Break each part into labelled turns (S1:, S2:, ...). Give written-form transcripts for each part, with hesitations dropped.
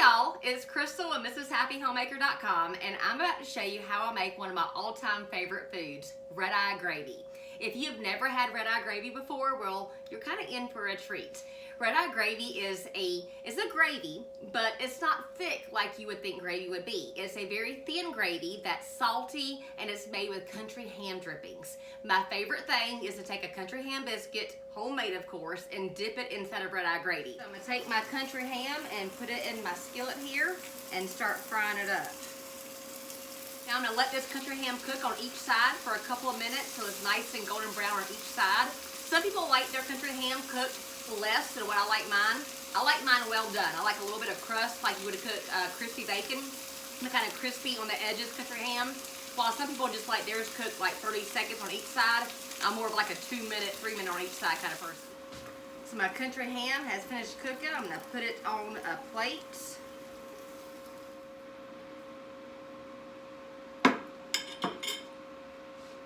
S1: y'all, it's Crystal at MrsHappyHomemaker.com, and I'm about to show you how I make one of my all-time favorite foods, Redeye Gravy. If you've never had Redeye Gravy before, well, you're kind of in for a treat. Redeye Gravy is a gravy, but it's not thick like you would think gravy would be. It's a very thin gravy that's salty, and it's made with country ham drippings. My favorite thing is to take a country ham biscuit, homemade of course, and dip it inside of Redeye Gravy. So I'm gonna take my country ham and put it in my skillet here and start frying it up. Now I'm gonna let this country ham cook on each side for a couple of minutes so it's nice and golden brown on each side. Some people like their country ham cooked less than what I like mine. I like mine well done. I like a little bit of crust like you would have cooked crispy bacon, the kind of crispy on the edges country ham. While some people just like theirs cooked like 30 seconds on each side, I'm more of like a 2-minute, 3-minute on each side kind of person. So my country ham has finished cooking. I'm gonna put it on a plate.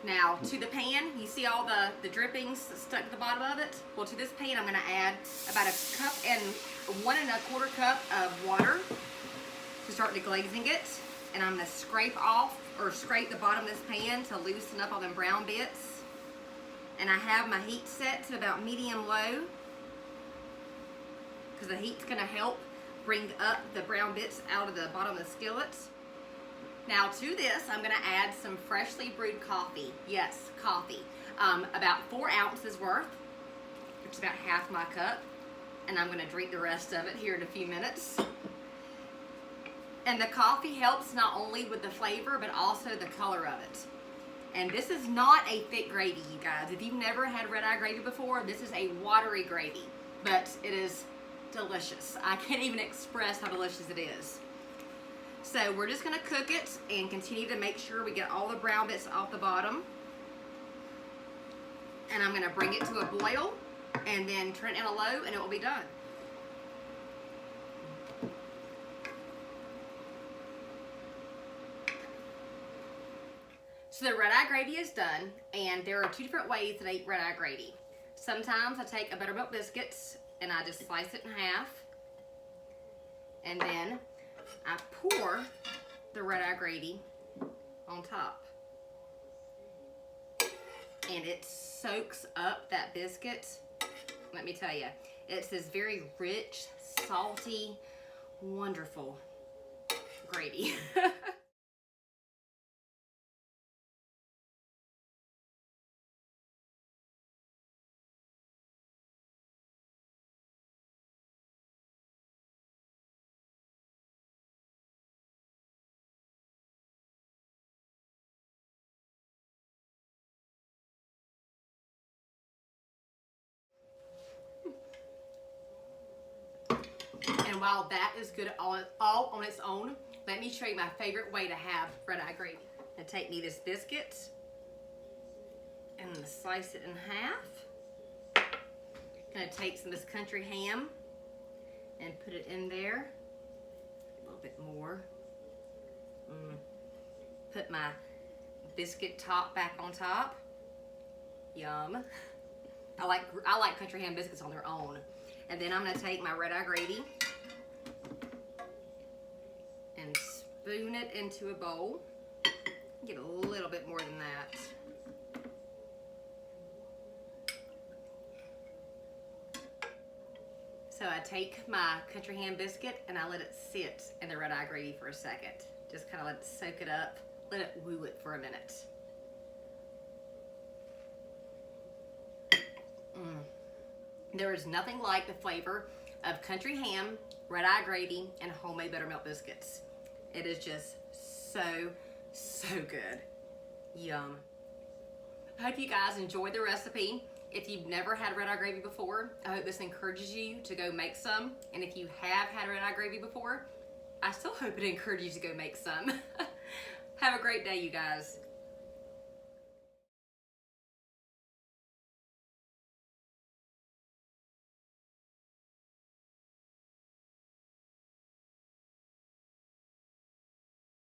S1: Now to the pan, you see all the drippings stuck to the bottom of it? Well, to this pan I'm gonna add about 1 cup and 1 1/4 cup of water to start deglazing it. And I'm gonna scrape the bottom of this pan to loosen up all them brown bits. And I have my heat set to about medium-low because the heat's gonna help bring up the brown bits out of the bottom of the skillet. Now to this, I'm gonna add some freshly brewed coffee. Yes, coffee. About 4 ounces worth, which is about half my cup. And I'm gonna drink the rest of it here in a few minutes. And the coffee helps not only with the flavor, but also the color of it. And this is not a thick gravy, you guys. If you've never had Redeye Gravy before, this is a watery gravy, but it is delicious. I can't even express how delicious it is. So we're just gonna cook it and continue to make sure we get all the brown bits off the bottom. And I'm gonna bring it to a boil and then turn it on a low and it will be done. So the Redeye Gravy is done, and there are 2 different ways to eat Redeye Gravy. Sometimes I take a buttermilk biscuits and I just slice it in half, and then I pour the Redeye Gravy on top. And it soaks up that biscuit. Let me tell you, it's this very rich, salty, wonderful gravy. And while that is good all on its own, let me show you my favorite way to have Redeye Gravy. I'm gonna take me this biscuit and I'm gonna slice it in half. Gonna take some of this country ham and put it in there. A little bit more. Put my biscuit top back on top. Yum. I like country ham biscuits on their own. And then I'm gonna take my Redeye Gravy and spoon it into a bowl. Get a little bit more than that. So I take my country ham biscuit and I let it sit in the Redeye Gravy for a second. Just kind of let it soak it up, let it woo it for a minute. There is nothing like the flavor of country ham, Redeye Gravy, and homemade buttermilk biscuits. It is just so, so good. Yum. I hope you guys enjoyed the recipe. If you've never had Redeye Gravy before, I hope this encourages you to go make some. And if you have had Redeye Gravy before, I still hope it encourages you to go make some. Have a great day, you guys.